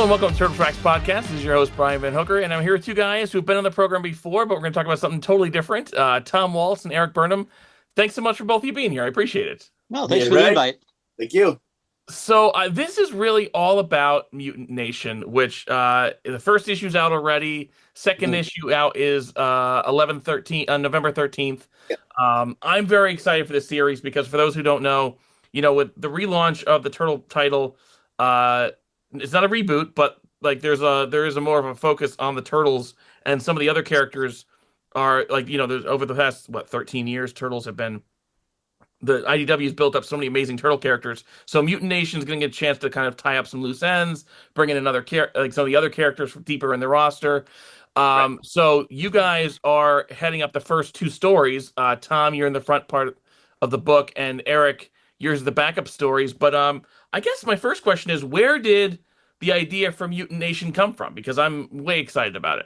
and welcome to Turtle Tracks Podcast. This is your host, Brian VanHooker, and I'm here with two guys who've been on the program before, but we're going to talk about something totally different. Tom Waltz and Erik Burnham. Thanks so much for both of you being here. I appreciate it. No, thanks for the invite. Thank you. So this is really all about Mutant Nation, which the first issue's out already. Second issue out is November 13th. Yep. I'm very excited for this series because for those who don't know, with the relaunch of the Turtle title, it's not a reboot, but like there is a more of a focus on the Turtles, and some of the other characters are there's over the past 13 years, Turtles have been. The IDW has built up so many amazing turtle characters, so Mutant Nation is going to get a chance to kind of tie up some loose ends, bring in another some of the other characters from deeper in the roster. Right. So you guys are heading up the first two stories. Tom, you're in the front part of the book, and Erik, yours the backup stories. But I guess my first question is, where did the idea for Mutant Nation come from? Because I'm way excited about it.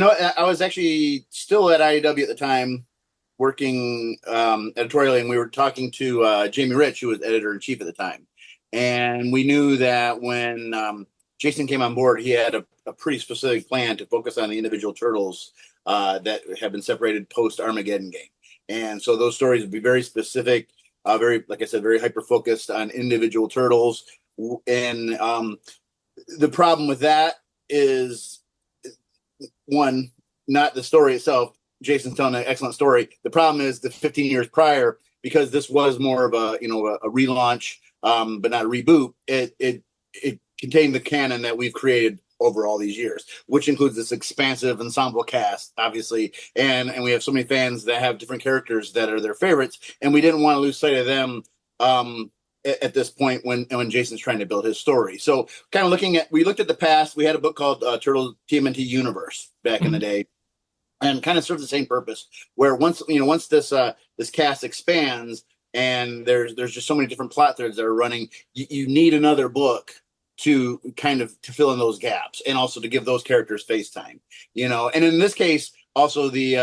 I was actually still at IDW at the time, working editorially, and we were talking to Jamie Rich, who was editor-in-chief at the time. And we knew that when Jason came on board, he had a pretty specific plan to focus on the individual turtles that have been separated post-Armageddon game. And so those stories would be very specific, very, like I said, very hyper-focused on individual turtles. And the problem with that is, one, not the story itself. Jason's telling an excellent story. The problem is the 15 years prior, because this was more of a relaunch, but not a reboot. It contained the canon that we've created over all these years, which includes this expansive ensemble cast, obviously, and we have so many fans that have different characters that are their favorites, and we didn't want to lose sight of them at this point when Jason's trying to build his story. So, kind of we looked at the past. We had a book called Turtle TMNT Universe back in the day. And kind of serves the same purpose, where once this cast expands and there's just so many different plot threads that are running, you need another book to fill in those gaps, and also to give those characters face time, And in this case, also the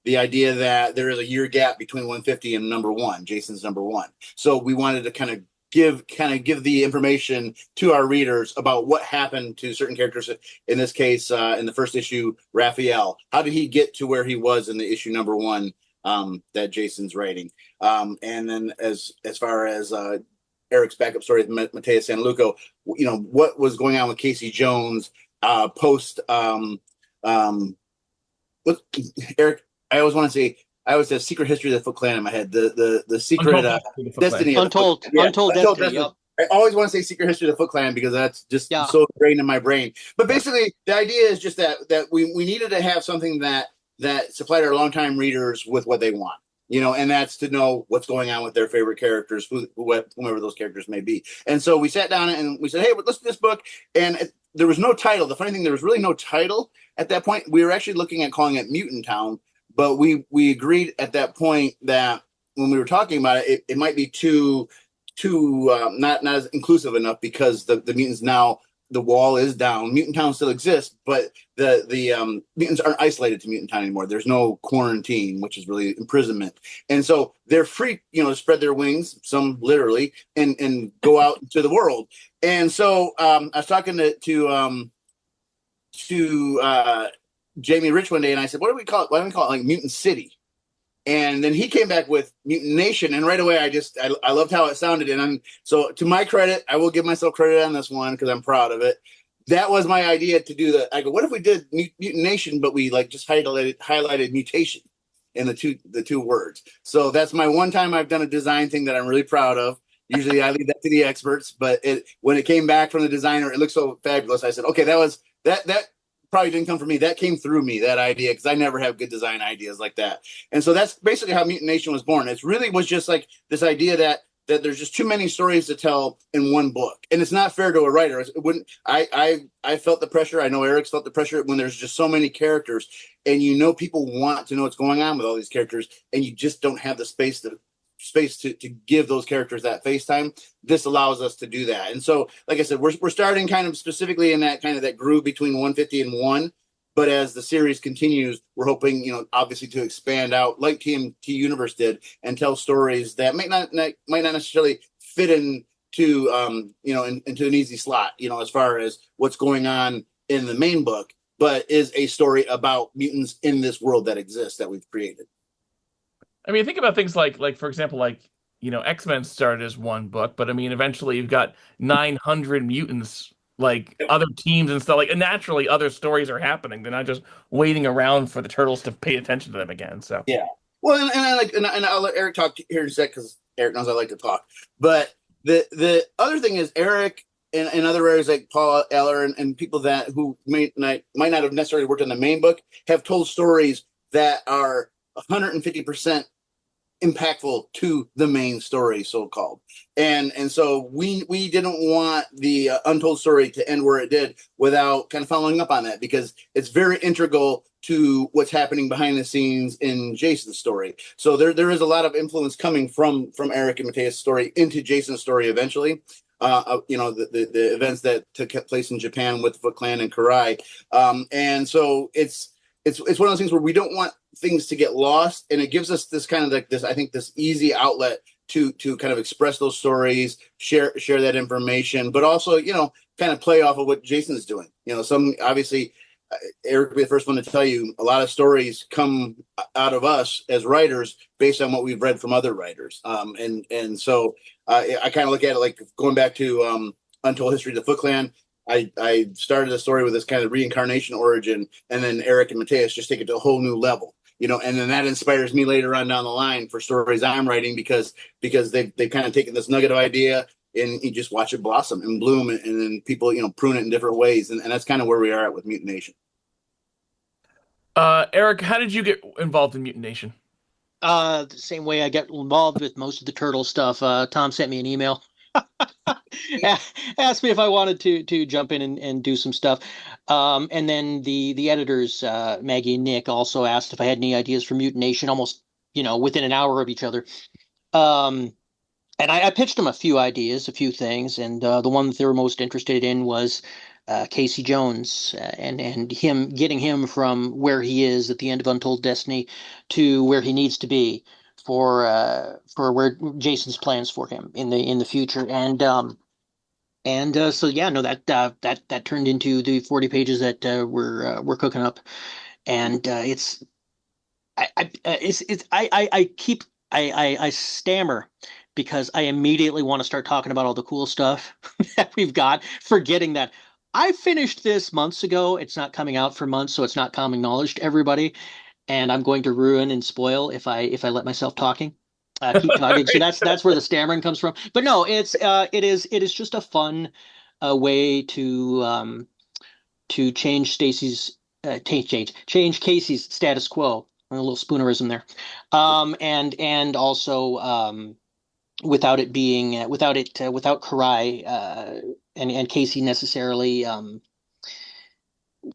idea that there is a year gap between 150 and number one, Jason's number one. So we wanted to kind of give the information to our readers about what happened to certain characters. In this case, in the first issue, Raphael, how did he get to where he was in the issue number one that Jason's writing? And then as far as Erik's backup story, Mateus Sanluco, what was going on with Casey Jones post Erik? I always have Secret History of the Foot Clan in my head. The secret destiny. Untold Destiny. Yep. I always want to say Secret History of the Foot Clan because that's just so ingrained in my brain. But basically, the idea is just that we needed to have something that supplied our longtime readers with what they want, and that's to know what's going on with their favorite characters, whomever those characters may be. And so we sat down and we said, hey, let's do this book. And there was no title. The funny thing, there was really no title at that point. We were actually looking at calling it Mutant Town. But we agreed at that point that when we were talking about it, it might be too not as inclusive enough, because the mutants now, the wall is down. Mutant Town still exists, but the mutants aren't isolated to Mutant Town anymore. There's no quarantine, which is really imprisonment, and so they're free, to spread their wings, some literally, and go out into the world. And so I was talking to Jamie Rich one day, and I said, what do we call it? Why don't we call it like Mutant City? And then he came back with Mutant Nation, and right away I loved how it sounded. And so to my credit, I will give myself credit on this one because I'm proud of it. That was my idea to do that. I go, what if we did Mutant Nation, but we just highlighted mutation in the two words? So that's my one time I've done a design thing that I'm really proud of. Usually I leave that to the experts, but when it came back from the designer, it looked so fabulous. I said, okay, that probably didn't come from me. That came through me, that idea, because I never have good design ideas like that. And so that's basically how Mutant Nation was born. It really was just like this idea that there's just too many stories to tell in one book. And it's not fair to a writer. I felt the pressure. I know Erik's felt the pressure when there's just so many characters, and people want to know what's going on with all these characters, and you just don't have the space to give those characters that face time. This allows us to do that. And so, like I said, we're starting kind of specifically in that groove between 150 and 1. But as the series continues, we're hoping, obviously to expand out like TMNT Universe did and tell stories that might not necessarily fit in to into an easy slot, as far as what's going on in the main book, but is a story about mutants in this world that exists that we've created. I mean, think about things like for example, X-Men started as one book, but I mean, eventually you've got 900 mutants, like other teams and stuff. Like, and naturally, other stories are happening. They're not just waiting around for the Turtles to pay attention to them again. So yeah, well, and I'll let Erik talk here in a sec because Erik knows I like to talk. But the other thing is Erik and other writers like Paul Eller and people that who might not have necessarily worked on the main book have told stories that are 150% impactful to the main story, so-called. And so we didn't want the untold story to end where it did without kind of following up on that, because it's very integral to what's happening behind the scenes in Jason's story. So there is a lot of influence coming from Erik and Mateus' story into Jason's story eventually. The events that took place in Japan with the Foot Clan and Karai. And so it's one of those things where we don't want things to get lost, and it gives us this kind of like this, I think, this easy outlet to kind of express those stories, share that information, but also, kind of play off of what Jason's doing. Some obviously, Erik will be the first one to tell you, a lot of stories come out of us as writers based on what we've read from other writers. And so I kind of look at it like going back to Untold History of the Foot Clan. I started the story with this kind of reincarnation origin, and then Erik and Mateus just take it to a whole new level, and then that inspires me later on down the line for stories I'm writing because they've kind of taken this nugget of idea and you just watch it blossom and bloom, and then people, prune it in different ways. And that's kind of where we are at with Mutant Nation. Erik, how did you get involved in Mutant Nation? The same way I got involved with most of the turtle stuff. Tom sent me an email. Asked me if I wanted to jump in and do some stuff. And then the editors, Maggie and Nick, also asked if I had any ideas for Mutant Nation, almost, within an hour of each other. And I pitched them a few ideas, a few things, and the one that they were most interested in was Casey Jones, and getting him from where he is at the end of Untold Destiny to where he needs to be for where Jason's plans for him in the future. So yeah, no, that turned into the 40 pages that we're cooking up, and I stammer because I immediately want to start talking about all the cool stuff that we've got, forgetting that I finished this months ago. It's not coming out for months, so it's not common knowledge to everybody, and I'm going to ruin and spoil if I let myself keep talking. So that's where the stammering comes from. But no, it is just a fun way to change change Casey's status quo. A little spoonerism there, and also without Karai and Casey necessarily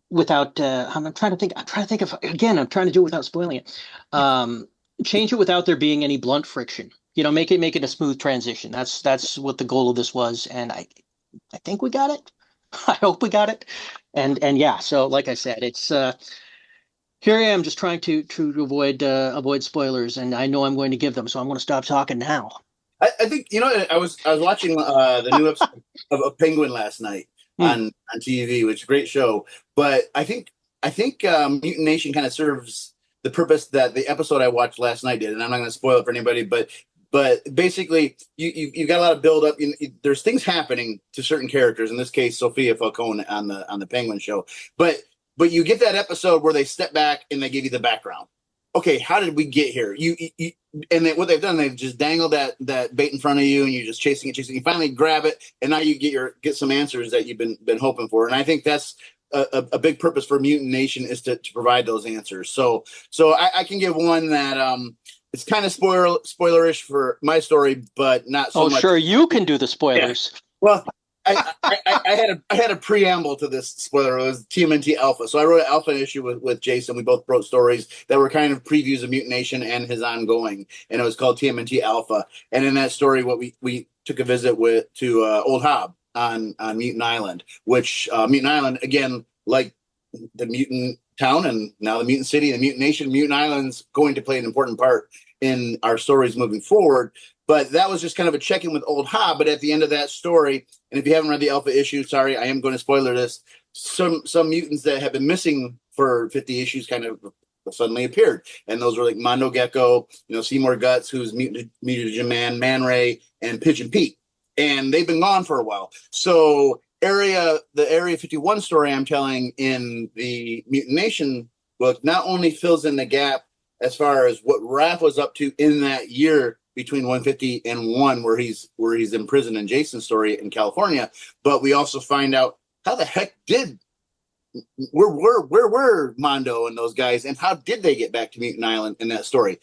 without I'm trying to think of, again, I'm trying to do it without spoiling it. Change it without there being any blunt friction. Make it a smooth transition. That's what the goal of this was, and I think we got it. I hope we got it. And yeah, so like I said, it's here I am just trying to avoid spoilers, and I know I'm going to give them, so I'm going to stop talking now. I think I was watching the new episode of Penguin last night on TV, which is a great show. But I think Mutant Nation kind of serves the purpose that the episode I watched last night did, and I'm not going to spoil it for anybody. But basically, you got a lot of build up. There's things happening to certain characters. In this case, Sophia Falcone on the Penguin show. But you get that episode where they step back and they give you the background. Okay, how did we get here? What they've done, they've just dangled that bait in front of you, and you're just chasing it. You finally grab it, and now you get some answers that you've been hoping for. And I think that's a big purpose for Mutant Nation, is to provide those answers. So I can give one that it's kind of spoilerish for my story, but not so much. Oh, sure, you can do the spoilers. Yeah. Well, I had a preamble to this spoiler. It was TMNT Alpha. So I wrote an Alpha issue with Jason. We both wrote stories that were kind of previews of Mutant Nation and his ongoing, and it was called TMNT Alpha. And in that story, what we took a visit to Old Hob on Mutant Island, which Mutant Island, again, like the Mutant Town and now the Mutant City, the Mutant Nation, Mutant Island's going to play an important part in our stories moving forward. But that was just kind of a check-in with old Hob. But at the end of that story, and if you haven't read the Alpha issue, sorry, I am going to spoiler this. Some mutants that have been missing for 50 issues kind of suddenly appeared, and those were like Mondo Gecko, Seymour Guts, who's Mutagen Man, Man Ray, and Pigeon Pete, and they've been gone for a while. So the Area 51 story I'm telling in the Mutant Nation book not only fills in the gap as far as what Raph was up to in that year between 150 and 1, where he's imprisoned in Jason's story in California, but we also find out how the heck where were Mondo and those guys, and how did they get back to Mutant Island in that story?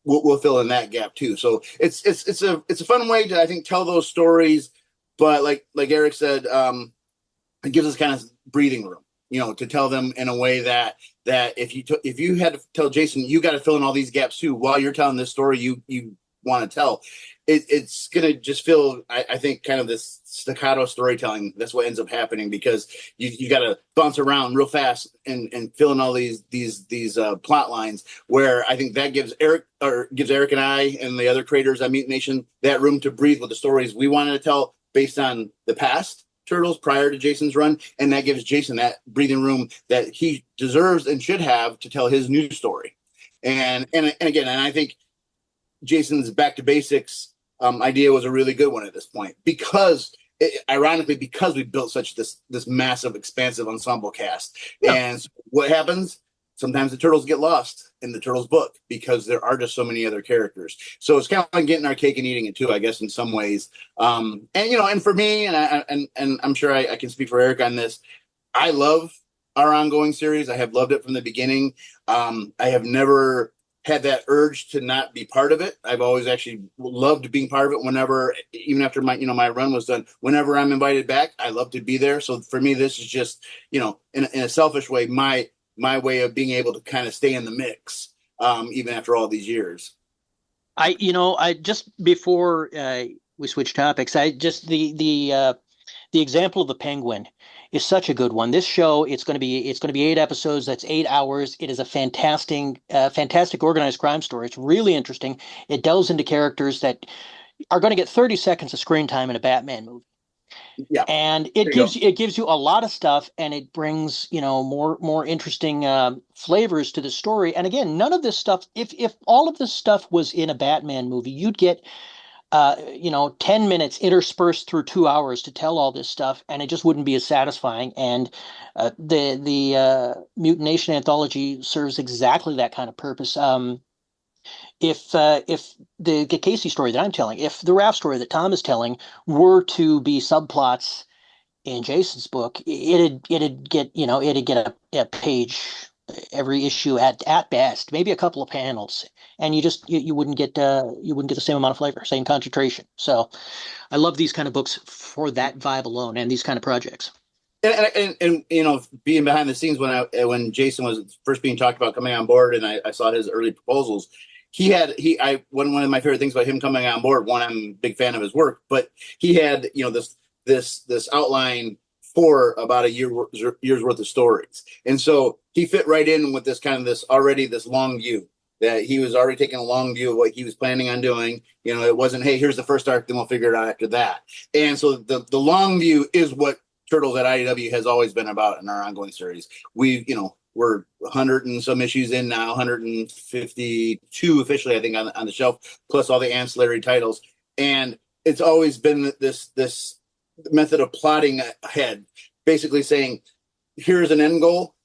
We'll fill in that gap too. So it's a fun way to, I think, tell those stories, but like Erik said, it gives us kind of breathing room, to tell them in a way that if you had to tell Jason, you got to fill in all these gaps too while you're telling this story you want to tell. It's gonna just feel, I think, kind of this staccato storytelling. That's what ends up happening, because you got to bounce around real fast and fill in all these plot lines, where I think that gives Erik and I and the other creators at Mutant Nation that room to breathe with the stories we wanted to tell based on the past Turtles prior to Jason's run, and that gives Jason that breathing room that he deserves and should have to tell his new story. And again, I think Jason's back to basics idea was a really good one at this point, ironically, because we built such this massive, expansive ensemble cast. Yeah. And what happens? Sometimes the Turtles get lost in the Turtles book because there are just so many other characters. So it's kind of like getting our cake and eating it too, I guess, in some ways. And for me, and I'm sure I can speak for Erik on this, I love our ongoing series. I have loved it from the beginning. I have never had that urge to not be part of it. I've always actually loved being part of it whenever, even after my run was done, whenever I'm invited back, I love to be there. So for me, this is just, in a selfish way, my way of being able to kind of stay in the mix, even after all these years. I just before we switch topics, the example of the Penguin is such a good one. This show, it's going to be 8 episodes. That's 8 hours. It is a fantastic organized crime story. It's really interesting. It delves into characters that are going to get 30 seconds of screen time in a Batman movie. Yeah, and it gives you a lot of stuff, and it brings more interesting flavors to the story. And again, none of this stuff, if all of this stuff was in a Batman movie, you'd get 10 minutes interspersed through 2 hours to tell all this stuff, and it just wouldn't be as satisfying. And the Mutant Nation anthology serves exactly that kind of purpose. If the Casey story that I'm telling, if the Raph story that Tom is telling were to be subplots in Jason's book, it'd get a page every issue at best, maybe a couple of panels, and you wouldn't get the same amount of flavor, same concentration. So I love these kind of books for that vibe alone, and these kind of projects. And being behind the scenes when Jason was first being talked about coming on board, and I saw his early proposals, one of my favorite things about him coming on board, one, I'm a big fan of his work, but he had this outline for about a year's worth of stories, and so he fit right in with this long view, that he was already taking a long view of what he was planning on doing. It wasn't, hey, here's the first arc, then we'll figure it out after that. And so the long view is what Turtles at IDW has always been about in our ongoing series. We're 100 and some issues in now, 152 officially, I think, on the shelf, plus all the ancillary titles. And it's always been this method of plotting ahead, basically saying, here's an end goal.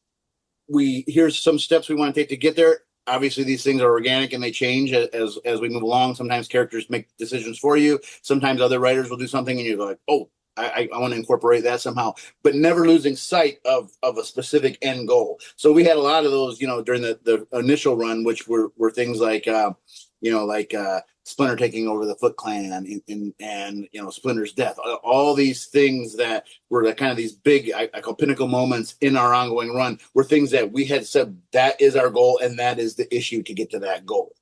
Here's some steps we want to take to get there. Obviously, these things are organic and they change as we move along. Sometimes characters make decisions for you. Sometimes other writers will do something and you go like, oh, I want to incorporate that somehow, but never losing sight of a specific end goal. So we had a lot of those, during the initial run, which were things like, Splinter taking over the Foot Clan and Splinter's death. All these things that were kind of these big, I call pinnacle moments in our ongoing run, were things that we had said that is our goal and that is the issue to get to that goal.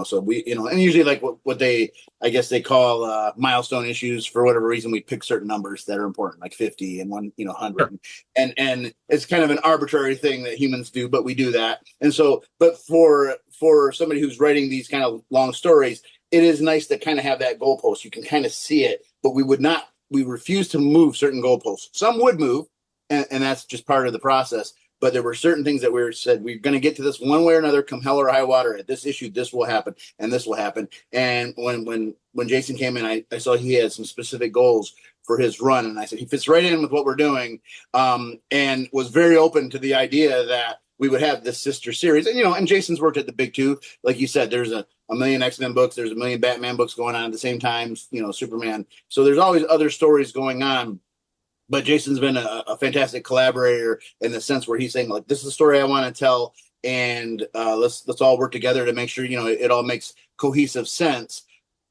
So we, and usually like what they call milestone issues, for whatever reason, we pick certain numbers that are important, like 50 and 100. Sure. And it's kind of an arbitrary thing that humans do, but we do that. And so, but for somebody who's writing these kind of long stories, it is nice to kind of have that goalpost. You can kind of see it, but we refuse to move certain goalposts. Some would move, and that's just part of the process. But there were certain things that said we're going to get to this one way or another, come hell or high water. At this issue, this will happen, and this will happen. And when Jason came in, I saw he had some specific goals for his run, and I said he fits right in with what we're doing, and was very open to the idea that we would have this sister series. And and Jason's worked at the big two, like you said. There's a million X-Men books, there's a million Batman books going on at the same time. Superman. So there's always other stories going on. But Jason's been a fantastic collaborator in the sense where he's saying, like, this is the story I want to tell, and let's all work together to make sure it all makes cohesive sense.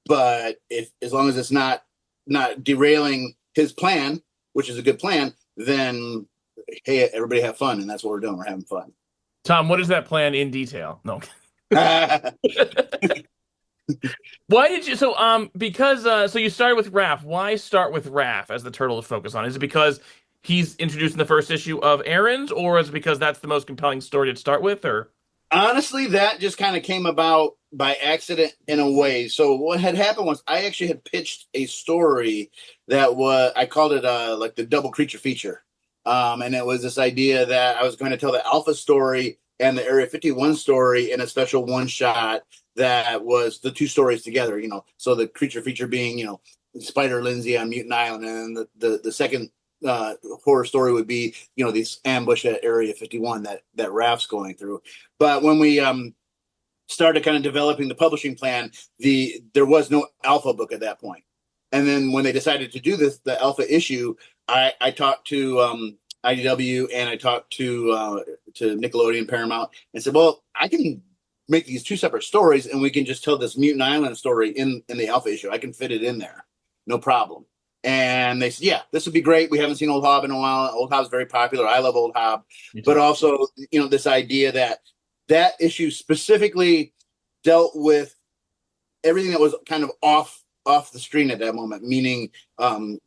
But as long as it's not derailing his plan, which is a good plan, then hey, everybody have fun, and that's what we're doing. We're having fun. Tom, what is that plan in detail? No. Why did you so you started with Raph? Why start with Raph as the turtle to focus on? Is it because he's introduced in the first issue of Aaron's, or is it because that's the most compelling story to start with? Or honestly, that just kind of came about by accident in a way. So what had happened was I actually had pitched a story that I called it like the double creature feature, and it was this idea that I was going to tell the Alpha story and the Area 51 story in a special one shot that was the two stories together, so the creature feature being, Spider Lindsay on Mutant Island, and the second horror story would be, this ambush at Area 51 that Raph's going through. But when we started kind of developing the publishing plan, there was no Alpha book at that point. And then when they decided to do the Alpha issue, I talked to IDW and I talked to Nickelodeon, Paramount, and said, well, I can make these two separate stories and we can just tell this Mutant Island story in the Alpha issue. I can fit it in there. No problem. And they said, yeah, this would be great. We haven't seen Old Hob in a while. Old Hob's very popular. I love Old Hob. But also, this idea that issue specifically dealt with everything that was kind of off the screen at that moment, meaning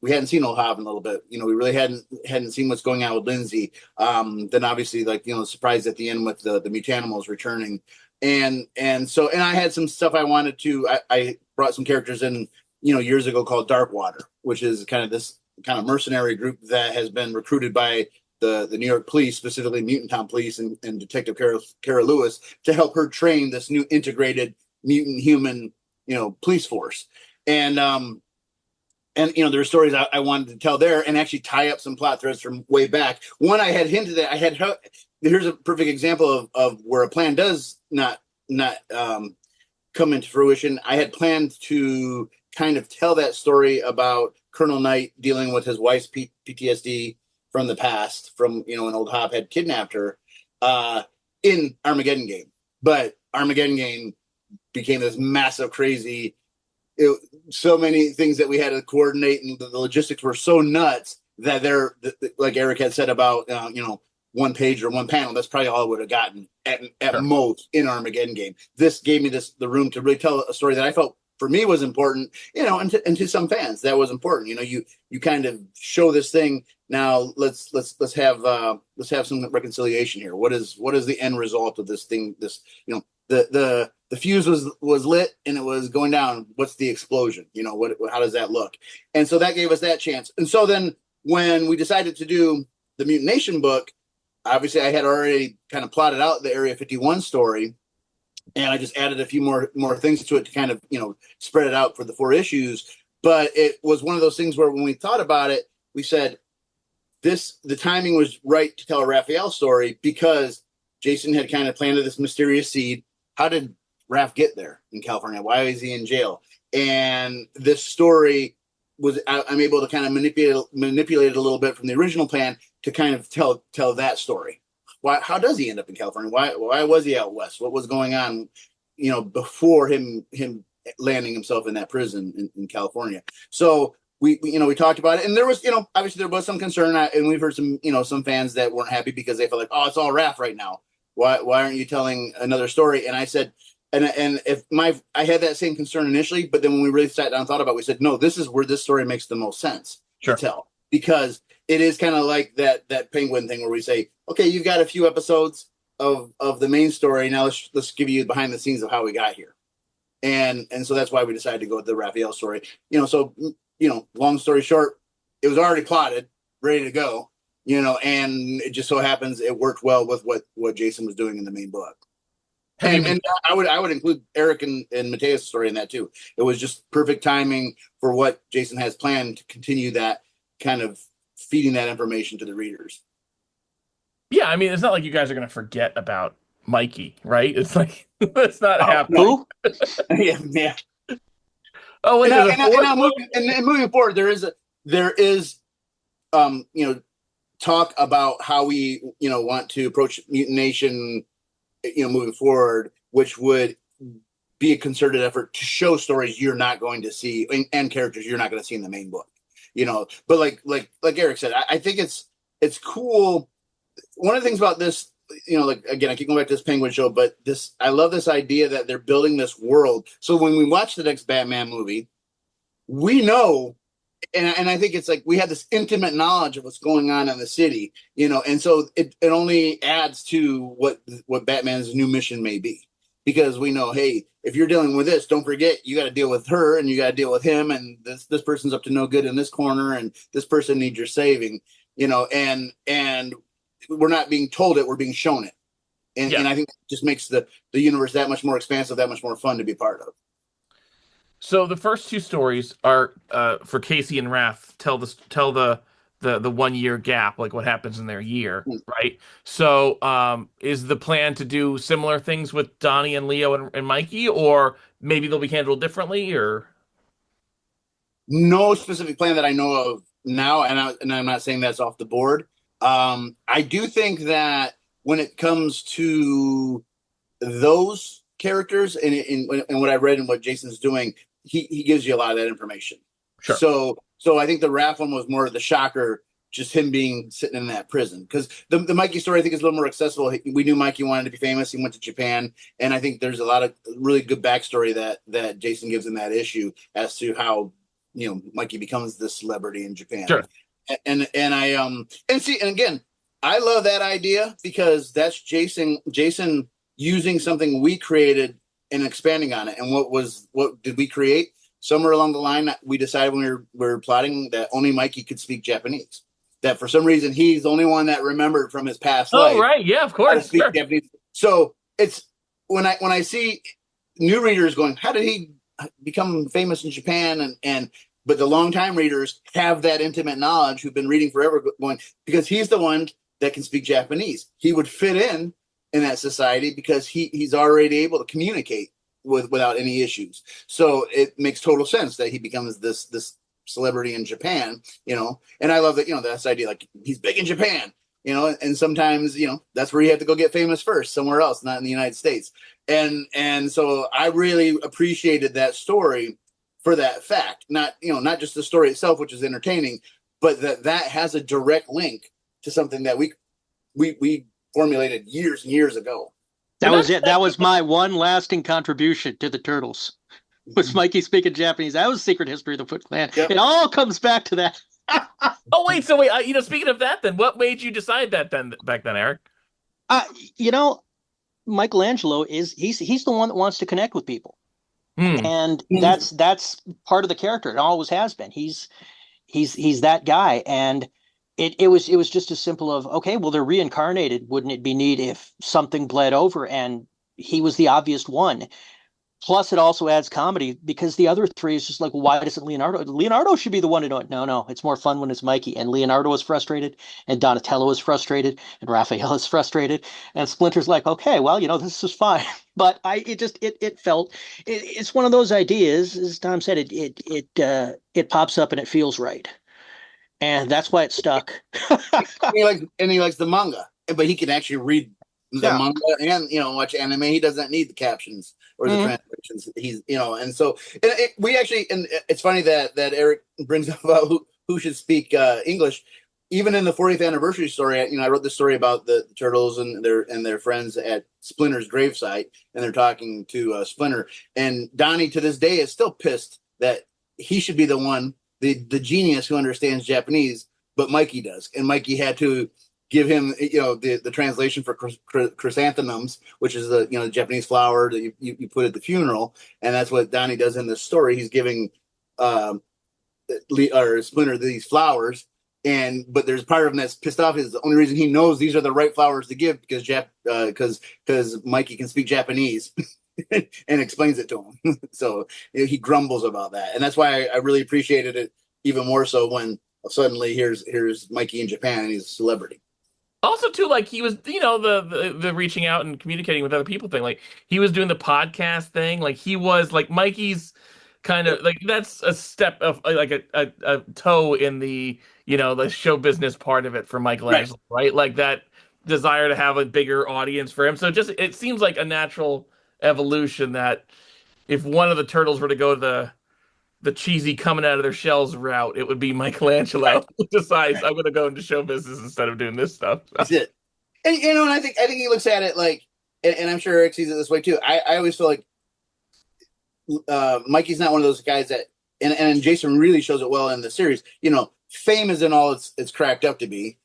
we hadn't seen Old Hob in a little bit. We really hadn't seen what's going on with Lindsay. Then obviously, the surprise at the end with the Mutanimals returning. And I had some stuff I wanted to. I brought some characters in, years ago called Darkwater, which is kind of this kind of mercenary group that has been recruited by the New York police, specifically Mutant Town Police and Detective Kara Lewis, to help her train this new integrated mutant human, police force. And there were stories I wanted to tell there and actually tie up some plot threads from way back. One I had hinted at. Here's a perfect example of where a plan does not come into fruition. I had planned to kind of tell that story about Colonel Knight dealing with his wife's PTSD from the past, from when Old Hob had kidnapped her in Armageddon Game. But Armageddon Game became this massive, crazy. So many things that we had to coordinate, and the logistics were so nuts that like Erik had said about one page or one panel, that's probably all I would have gotten at sure. most in Armageddon Game. This gave me the room to really tell a story that I felt for me was important, and to some fans that was important. You kind of show this thing. Now let's have some reconciliation here. What is the end result of this thing? This the fuse was lit and it was going down. What's the explosion? How does that look? And so that gave us that chance. And so then when we decided to do the Mutant Nation book, obviously I had already kind of plotted out the Area 51 story, and I just added a few more things to it to kind of spread it out for the 4 issues. But it was one of those things where when we thought about it, we said the timing was right to tell a Raphael story because Jason had kind of planted this mysterious seed. How did Raph get there in California? Why is he in jail? And this story I'm able to kind of manipulate it a little bit from the original plan to kind of tell that story. How does he end up in California? Why was he out west? What was going on, before him landing himself in that prison in California? So we talked about it, and there was, obviously there was some concern, and we've heard some fans that weren't happy because they felt like, oh, it's all Raph right now. Why aren't you telling another story? And I said, and if I had that same concern initially, but then when we really sat down and thought about it, we said, no, this is where this story makes the most sense to tell, because it is kind of like that Penguin thing where we say, okay, you've got a few episodes of the main story. Now let's give you behind the scenes of how we got here. And so that's why we decided to go with the Raphael story. So long story short, it was already plotted, ready to go. And it just so happens it worked well with what Jason was doing in the main book. And I would include Erik and Mateus' story in that too. It was just perfect timing for what Jason has planned to continue that kind of feeding that information to the readers. Yeah, I mean, it's not like you guys are going to forget about Mikey, right? It's like that's not happening. Who? Yeah. Oh wait, and moving forward, there is talk about how we want to approach Mutant Nation, moving forward, which would be a concerted effort to show stories you're not going to see and characters you're not going to see in the main book. But like Erik said, I think it's cool. One of the things about this, again, I keep going back to this Penguin show, but I love this idea that they're building this world. So when we watch the next Batman movie, we know, and I think it's like we have this intimate knowledge of what's going on in the city, and so it only adds to what Batman's new mission may be, because we know, hey, if you're dealing with this, don't forget you got to deal with her and you got to deal with him, and this person's up to no good in this corner, and this person needs your saving, and we're not being told it, we're being shown it. And I think it just makes the universe that much more expansive, that much more fun to be part of. So the first two stories are for Casey and Raph tell the 1 year gap, like what happens in their year, right? So is the plan to do similar things with Donnie and Leo and Mikey, or maybe they'll be handled differently, or no specific plan that I know of now, and I'm not saying that's off the board. I do think that when it comes to those characters and what I read and what Jason's doing, he gives you a lot of that information. Sure. So I think the Raph one was more of the shocker, just him being sitting in that prison. Because the Mikey story, I think, is a little more accessible. We knew Mikey wanted to be famous. He went to Japan, and I think there's a lot of really good backstory that Jason gives in that issue as to how Mikey becomes this celebrity in Japan. Sure. And again, I love that idea because that's Jason using something we created and expanding on it. And what did we create? Somewhere along the line, we decided when we were plotting that only Mikey could speak Japanese. That for some reason he's the only one that remembered from his past life. Oh, right, yeah, of course. Speak sure. Japanese. So it's when I see new readers going, how did he become famous in Japan? But the longtime readers have that intimate knowledge who've been reading forever, going because he's the one that can speak Japanese. He would fit in that society because he's already able to communicate without any issues. So it makes total sense that he becomes this celebrity in Japan, and I love that, that's idea, like he's big in Japan, and sometimes, that's where you have to go get famous first, somewhere else, not in the United States. And so I really appreciated that story for that fact, not just the story itself, which is entertaining, but that has a direct link to something that we formulated years and years ago. That was it. That was my one lasting contribution to the Turtles. Was Mikey speaking Japanese? That was Secret History of the Foot Clan. Yep. It all comes back to that. Oh wait, so wait, speaking of that, then what made you decide that back then, Erik? Michelangelo he's the one that wants to connect with people, and that's part of the character. It always has been. He's that guy, and it was just as simple of, okay, well, they're reincarnated. Wouldn't it be neat if something bled over? And he was the obvious one. Plus, it also adds comedy because the other three is just like, well, why doesn't Leonardo? Leonardo should be the one to do it. No, it's more fun when it's Mikey. And Leonardo is frustrated, and Donatello is frustrated, and Raphael is frustrated, and Splinter's like, okay, well, this is fine. But it's one of those ideas, as Tom said, it pops up and it feels right. And that's why it stuck. he likes the manga, but he can actually read the manga and watch anime. He doesn't need the captions or the translations. He's and so we actually, and it's funny that Erik brings up about who should speak English. Even in the 40th anniversary story, I wrote this story about the Turtles and their friends at Splinter's gravesite, and they're talking to Splinter, and Donnie to this day is still pissed that he should be the one, the genius who understands Japanese, but Mikey does, and Mikey had to give him, the translation for chrysanthemums, which is the Japanese flower that you put at the funeral, and that's what Donnie does in this story. He's giving or Splinter these flowers, but there's part of him that's pissed off. Is the only reason he knows these are the right flowers to give because Mikey can speak Japanese. And explains it to him. So he grumbles about that, and that's why I really appreciated it even more so when suddenly here's Mikey in Japan and he's a celebrity. Also, too, like he was, the reaching out and communicating with other people thing. Like he was doing the podcast thing. Like he was like Mikey's kind of like that's a step of like a toe in the the show business part of it for Michelangelo, right? Like that desire to have a bigger audience for him. So it seems like a natural evolution that if one of the turtles were to go the cheesy coming out of their shells route, it would be Michelangelo who decides I'm going to go into show business instead of doing this stuff. That's it. And and I think he looks at it like, and I'm sure Erik sees it this way too. I always feel like Mikey's not one of those guys that, and Jason really shows it well in the series. Fame isn't all it's cracked up to be.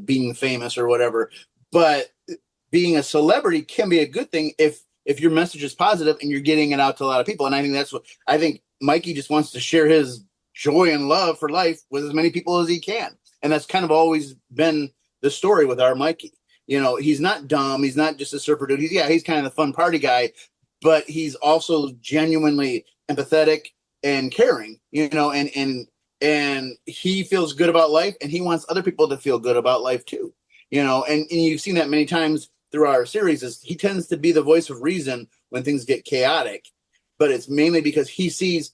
Being famous or whatever, but being a celebrity can be a good thing if your message is positive and you're getting it out to a lot of people. And I think that's what I think Mikey just wants to share his joy and love for life with as many people as he can. And that's kind of always been the story with our Mikey. He's not dumb. He's not just a surfer dude. He's kind of the fun party guy, but he's also genuinely empathetic and caring, and he feels good about life and he wants other people to feel good about life too, and you've seen that many times through our series is he tends to be the voice of reason when things get chaotic, but it's mainly because he sees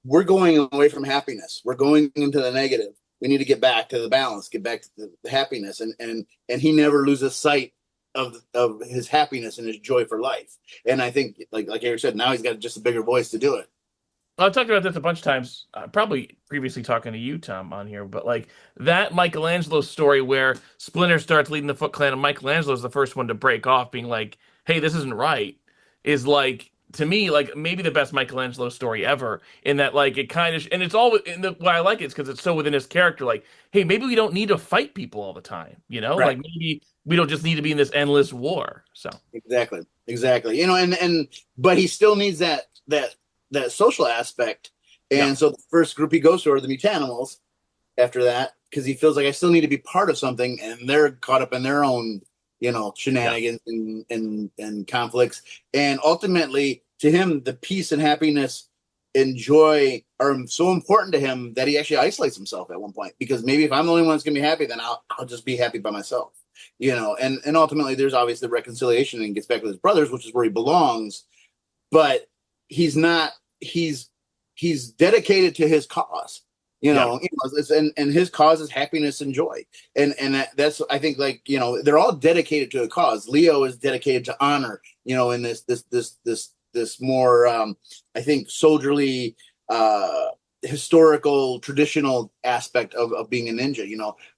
we're going away from happiness. We're going into the negative. We need to get back to the balance, get back to the happiness. And he never loses sight of his happiness and his joy for life. And I think like Erik said, now he's got just a bigger voice to do it. I've talked about this a bunch of times, probably previously talking to you, Tom, on here, but like that Michelangelo story where Splinter starts leading the Foot Clan and Michelangelo's the first one to break off, being like, hey, this isn't right, is like, to me, like maybe the best Michelangelo story ever, in that like it kind of, and it's all, why I like it is because it's so within his character, like, hey, maybe we don't need to fight people all the time, Right. like maybe we don't just need to be in this endless war. So Exactly. But he still needs that social aspect. And so the first group he goes to are the Mutanimals after that, because he feels like I still need to be part of something, and they're caught up in their own, shenanigans and conflicts. And ultimately, to him, the peace and happiness and joy are so important to him that he actually isolates himself at one point, because maybe if I'm the only one that's going to be happy, then I'll just be happy by myself. And ultimately there's obviously the reconciliation and gets back with his brothers, which is where he belongs. But he's dedicated to his cause, and his cause is happiness and joy. And that's, I think, like, they're all dedicated to a cause. Leo is dedicated to honor, in this more, I think, soldierly, historical, traditional aspect of being a ninja.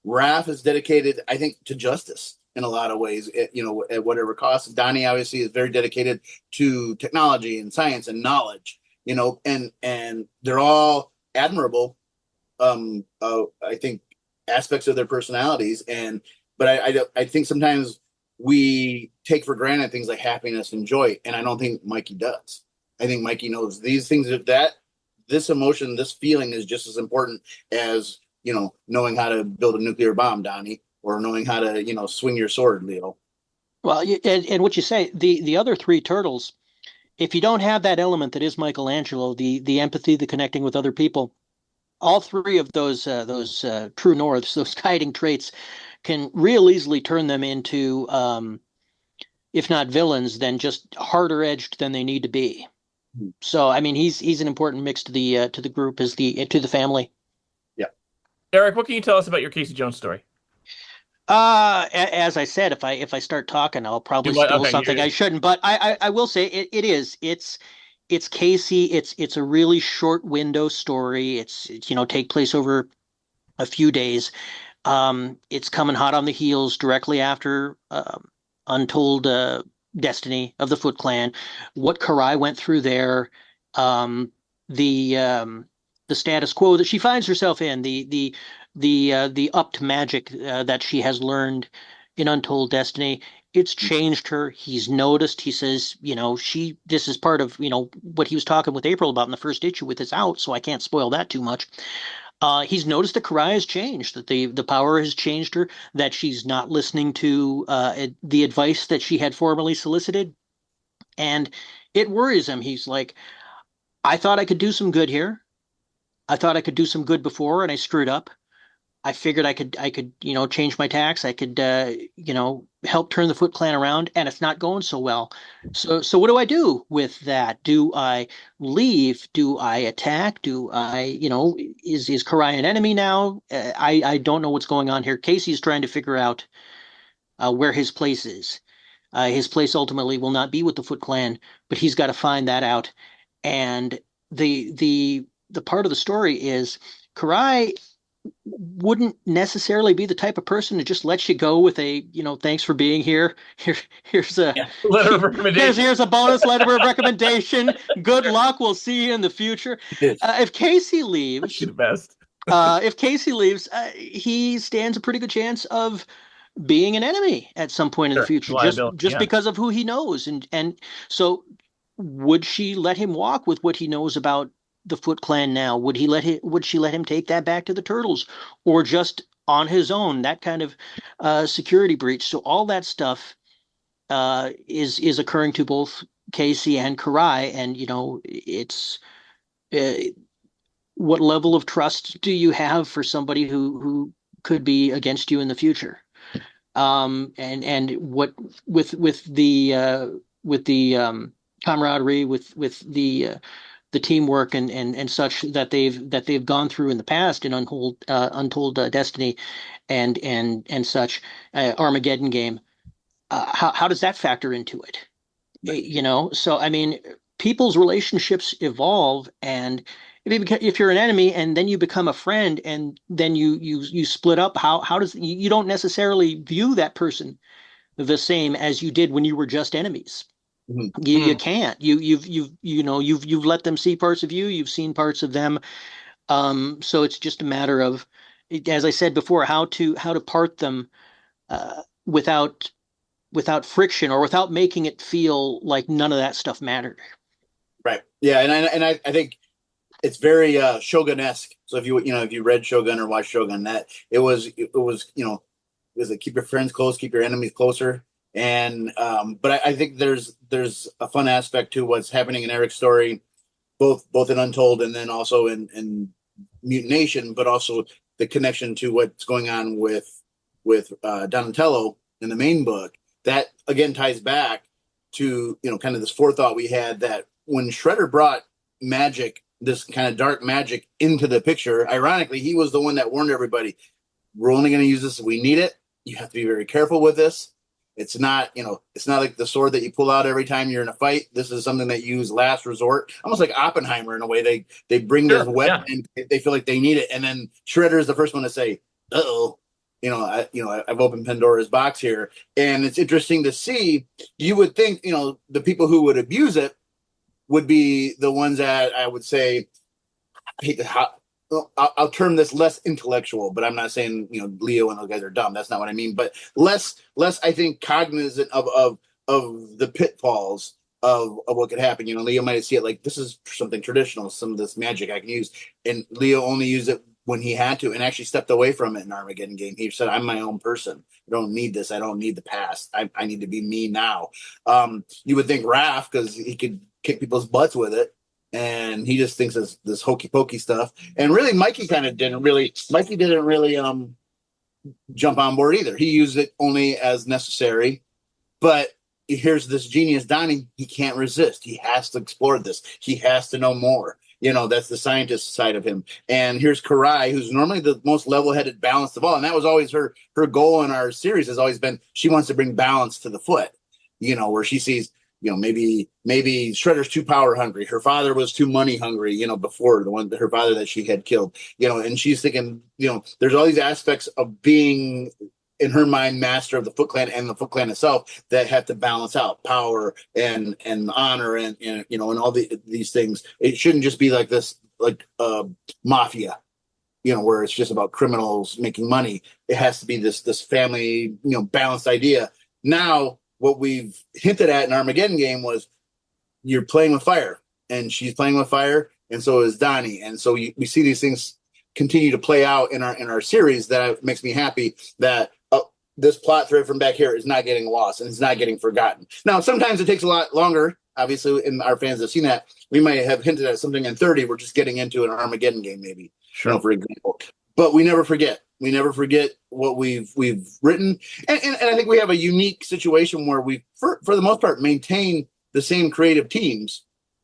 Raph is dedicated, I think, to justice in a lot of ways, at whatever cost. Donnie obviously is very dedicated to technology and science and knowledge, and they're all admirable, I think, aspects of their personalities. But I think sometimes we take for granted things like happiness and joy, and I don't think Mikey does. I think Mikey knows these things, this emotion, this feeling is just as important as, knowing how to build a nuclear bomb, Donnie, or knowing how to, swing your sword, Leo. Well, and what you say, the other three turtles, if you don't have that element that is Michelangelo, the empathy, the connecting with other people, all three of those true norths, those guiding traits, can real easily turn them into, if not villains, then just harder edged than they need to be. So, I mean, he's an important mix to the group, to the family. Yeah. Erik, what can you tell us about your Casey Jones story? As I said, if I start talking, I'll probably steal something I shouldn't. But I will say it's Casey. It's a really short window story. It's take place over a few days. It's coming hot on the heels directly after Untold Destiny of the Foot Clan. What Karai went through there, the status quo that she finds herself in, the the upped magic that she has learned in Untold Destiny. It's changed her. He's noticed. He says, this is part of, what he was talking with April about in the first issue with his out, so I can't spoil that too much. He's noticed that Karai has changed, that the power has changed her, that she's not listening to the advice that she had formerly solicited, and it worries him. He's like, I thought I could do some good here. I thought I could do some good before, and I screwed up. I figured I could, change my tax. I could, help turn the Foot Clan around, and it's not going so well. So what do I do with that? Do I leave? Do I attack? Do I, is Karai an enemy now? I don't know what's going on here. Casey's trying to figure out where his place is. His place ultimately will not be with the Foot Clan, but he's got to find that out. And the part of the story is Karai wouldn't necessarily be the type of person to just let you go with a, thanks for being here. Here's a letter of recommendation. Here's a bonus letter of recommendation. Good luck. We'll see you in the future. If Casey leaves, the best. If Casey leaves, he stands a pretty good chance of being an enemy at some point in the future, just because of who he knows. And so would she let him walk with what he knows about the Foot Clan now? Would she let him take that back to the Turtles, or just on his own, that kind of security breach? So all that stuff is occurring to both Casey and Karai, and it's what level of trust do you have for somebody who could be against you in the future? And what with the camaraderie, with the teamwork and such that they've gone through in the past in Untold Destiny and such, Armageddon game. How does that factor into it? So I mean, people's relationships evolve, and if you're an enemy and then you become a friend and then you split up, how does you don't necessarily view that person the same as you did when you were just enemies. Mm-hmm. You can't. You've let them see parts of you. You've seen parts of them. So it's just a matter of, as I said before, how to part them without friction, or without making it feel like none of that stuff mattered. Right. Yeah, and I think it's very Shogun-esque. So if you read Shogun or watched Shogun, that it was keep your friends close, keep your enemies closer. And but I think there's a fun aspect to what's happening in Erik's story, both in Untold and then also in Mutant Nation, but also the connection to what's going on with Donatello in the main book. That again ties back to kind of this forethought we had, that when Shredder brought magic, this kind of dark magic, into the picture, ironically, he was the one that warned everybody, we're only going to use this if we need it. You have to be very careful with this. It's not like the sword that you pull out every time you're in a fight. This is something that you use last resort, almost like Oppenheimer in a way. They bring this weapon and they feel like they need it, and then Shredder is the first one to say, "Uh-oh, I've opened Pandora's box here." And it's interesting to see. You would think the people who would abuse it would be the ones that I would say, I hate to. I'll term this less intellectual, but I'm not saying Leo and those guys are dumb. That's not what I mean. But less I think cognizant of the pitfalls of what could happen. Leo might see it like, this is something traditional, some of this magic I can use, and Leo only used it when he had to, and actually stepped away from it in Armageddon game. He said, "I'm my own person. I don't need this. I don't need the past. I need to be me now." You would think Raph, because he could kick people's butts with it, and he just thinks it's this hokey pokey stuff. And really, Mikey didn't really jump on board either. He used it only as necessary. But here's this genius, Donnie. He can't resist. He has to explore this. He has to know more. That's the scientist side of him. And here's Karai, who's normally the most level-headed, balanced of all. And that was always her goal in our series, has always been, she wants to bring balance to the Foot, where she sees, maybe Shredder's too power hungry. Her father was too money hungry, before her father that she had killed, and she's thinking, there's all these aspects of being, in her mind, master of the Foot Clan and the Foot Clan itself that have to balance out power and honor and all these things. It shouldn't just be like this, like mafia, where it's just about criminals making money. It has to be this family, balanced idea. Now, what we've hinted at in Armageddon game was you're playing with fire, and she's playing with fire, and so is Donnie. And so we see these things continue to play out in our series. That makes me happy that this plot thread from back here is not getting lost and it's not getting forgotten. Now, sometimes it takes a lot longer. Obviously, and our fans have seen that. We might have hinted at something in 30. We're just getting into an Armageddon game, maybe, Sure. for example. But we never forget. We never forget what we've written, and I think we have a unique situation where we, for the most part, maintain the same creative teams.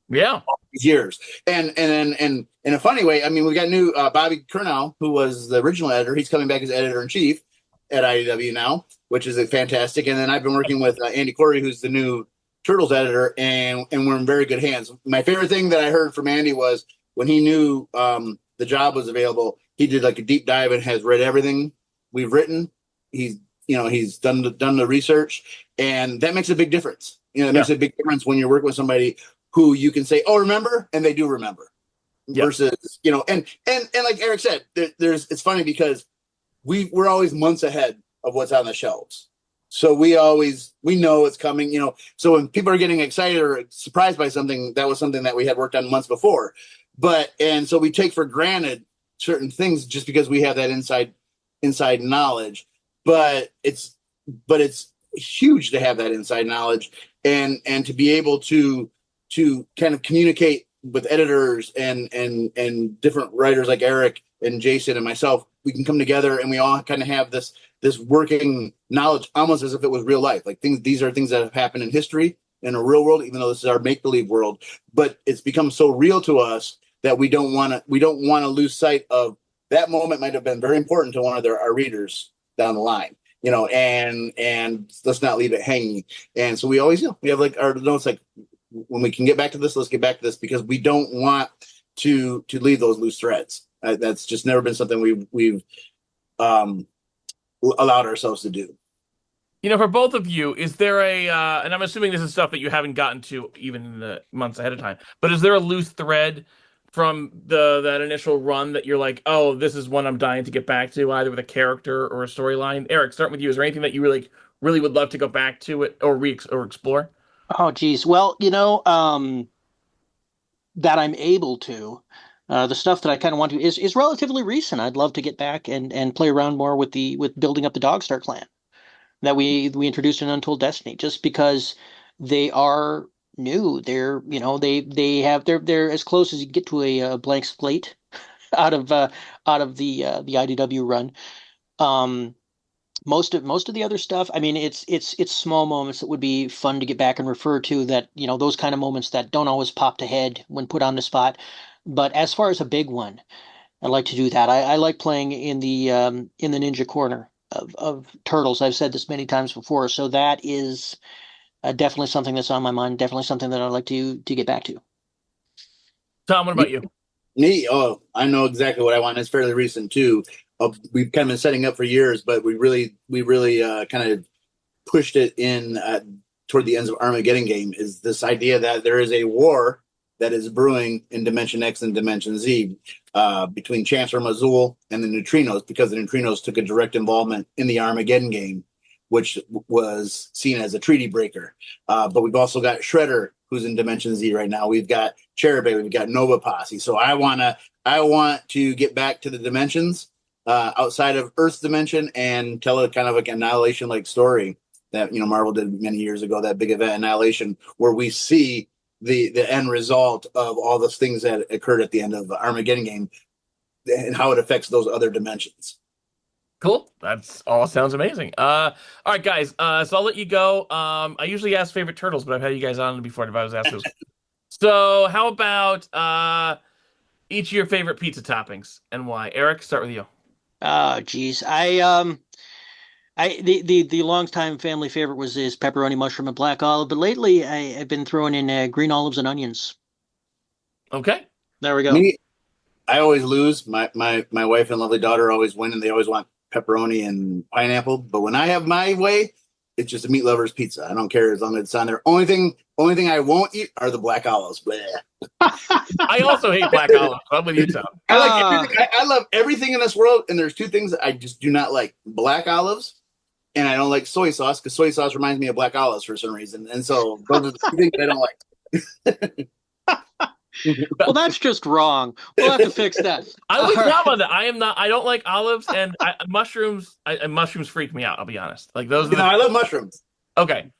Yeah. All these years, and in a funny way, I mean, we got new Bobby Curnow, who was the original editor. He's coming back as editor in chief at IDW now, which is fantastic. And then I've been working with Andy Corey, who's the new Turtles editor, and we're in very good hands. My favorite thing that I heard from Andy was when he knew the job was available, he did like a deep dive and has read everything we've written. He's done the research, and that makes a big difference. It makes a big difference when you're working with somebody who you can say, "Oh, remember," and they do remember. Yeah. Versus, and like Erik said, it's funny because we're always months ahead of what's on the shelves. So we know it's coming, so when people are getting excited or surprised by something, that was something that we had worked on months before. And so we take for granted certain things just because we have that inside knowledge, but it's huge to have that inside knowledge and to be able to kind of communicate with editors and different writers like Erik and Jason and myself. We can come together and we all kind of have this working knowledge, almost as if it was real life. Like these are things that have happened in history in a real world, even though this is our make-believe world, but it's become so real to us that we don't want to lose sight of that moment. Might have been very important to one of our readers down the line, and let's not leave it hanging. And so we always, we have like our notes, like when we can get back to this, let's get back to this, because we don't want to leave those loose threads. That's just never been something we've allowed ourselves to do. For both of you, is there and I'm assuming this is stuff that you haven't gotten to even in the months ahead of time, but is there a loose thread from that initial run that you're like, oh, this is one I'm dying to get back to, either with a character or a storyline? Erik, starting with you, is there anything that you really would love to go back to it or explore? Oh, geez. Well, that I'm able to. The stuff that I kind of want to is relatively recent. I'd love to get back and play around more with building up the Dogstar clan that we introduced in Untold Destiny, just because they are new. They're they're as close as you get to a blank slate out of the IDW run. Most of the other stuff, I mean, it's small moments that would be fun to get back and refer to, that, those kind of moments that don't always pop to head when put on the spot. But as far as a big one, I like to do that. I like playing in the Ninja Corner of Turtles. I've said this many times before, so that is definitely something that's on my mind. Definitely something that I'd like to get back to. Tom, what about you? Me? Oh, I know exactly what I want. It's fairly recent too. We've kind of been setting up for years, but we really kind of pushed it in toward the ends of Armageddon game. Is this idea that there is a war that is brewing in Dimension X and Dimension Z between Chancellor Mazul and the Neutrinos, because the Neutrinos took a direct involvement in the Armageddon game, which was seen as a treaty breaker. But we've also got Shredder, who's in Dimension Z right now. We've got Cherubim, we've got Nova Posse. So I want to get back to the dimensions outside of Earth's dimension and tell a kind of like Annihilation like story that Marvel did many years ago, that big event Annihilation, where we see the end result of all those things that occurred at the end of the Armageddon game and how it affects those other dimensions. Cool. That's all sounds amazing. All right, guys. So I'll let you go. I usually ask favorite turtles, but I've had you guys on before if I was asked those. So how about each of your favorite pizza toppings and why? Erik, start with you. Oh, geez. The longtime family favorite is pepperoni, mushroom, and black olive, but lately I've been throwing in green olives and onions. Okay. There we go. Me, I always lose. My wife and lovely daughter always win, and they always want pepperoni and pineapple. But when I have my way, it's just a meat lover's pizza. I don't care as long as it's on there. Only thing I won't eat are the black olives. Bleh. I also hate black olives. I'm with you, Tom. I like everything. I love everything in this world, and there's two things that I just do not like: black olives, and I don't like soy sauce because soy sauce reminds me of black olives for some reason. And so those are the two things that I don't like. Well, that's just wrong. We'll have to fix that. I would Tom on that. I don't like olives and mushrooms. Mushrooms freak me out. I'll be honest. Like those. No, I love mushrooms. Okay.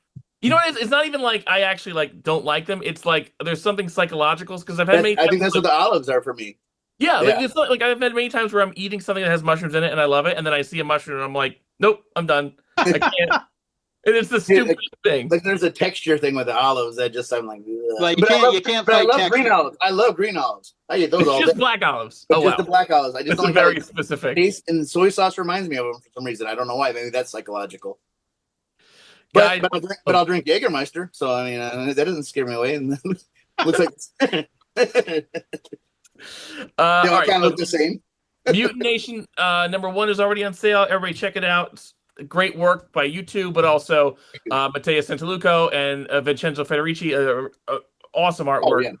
You know what? It's not even like I actually like don't like them. It's like there's something psychological because I've had many. I think that's what the olives are for me. Yeah, like it's not, like I've had many times where I'm eating something that has mushrooms in it and I love it, and then I see a mushroom and I'm like, nope, I'm done. I can't. And it's the stupidest thing. Like there's a texture thing with the olives that just I'm like. Ugh. Well, you can't. But I love texture. green olives. I love green olives. I eat those It's all just day. black olives. But Oh just wow, the black olives. I just this don't is like very how the specific. taste, and soy sauce reminds me of them for some reason. I don't know why. Maybe that's psychological. Guys, But I'll drink Jägermeister. So I mean that doesn't scare me away. And looks like they all all right, kind of look the same. Mutant Nation #1 is already on sale. Everybody check it out. It's great work by you two, but also Matteo Santaluco and Vincenzo Federici. Awesome artwork.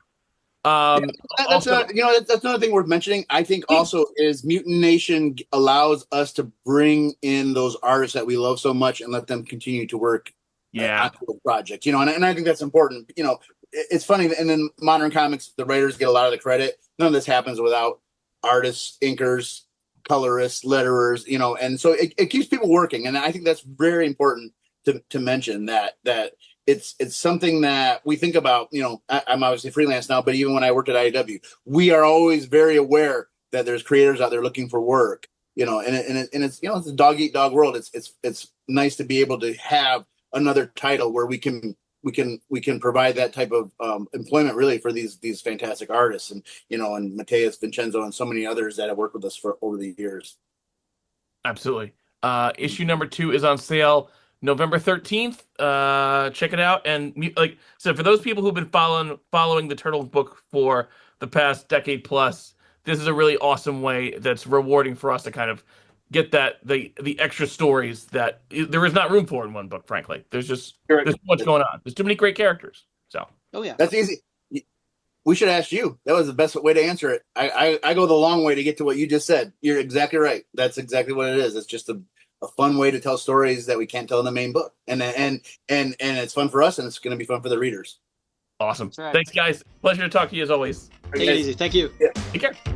Oh, yeah. That's another thing worth mentioning. I think also is Mutant Nation allows us to bring in those artists that we love so much and let them continue to work on cool projects. And I think that's important. It's funny, and in modern comics, the writers get a lot of the credit. None of this happens without artists, inkers, colorists, letterers, and so it keeps people working. And I think that's very important to mention that it's something that we think about. I'm obviously freelance now, but even when I worked at IDW, we are always very aware that there's creators out there looking for work. And it's it's a dog eat dog world. It's nice to be able to have another title where we can provide that type of employment really for these fantastic artists and Mateus, Vincenzo, and so many others that have worked with us for over the years. Absolutely. Issue #2 is on sale November 13th. Check it out. And so for those people who've been following the Turtles book for the past decade plus, this is a really awesome way that's rewarding for us to kind of get the extra stories that there is not room for in one book, frankly. There's too much going on. There's too many great characters. So that's easy. We should ask you. That was the best way to answer it. I go the long way to get to what you just said. You're exactly right. That's exactly what it is. It's just a fun way to tell stories that we can't tell in the main book. And it's fun for us, and it's going to be fun for the readers. Awesome. Right. Thanks, guys. Pleasure to talk to you as always. Take it easy. Thank you. Yeah. Take care.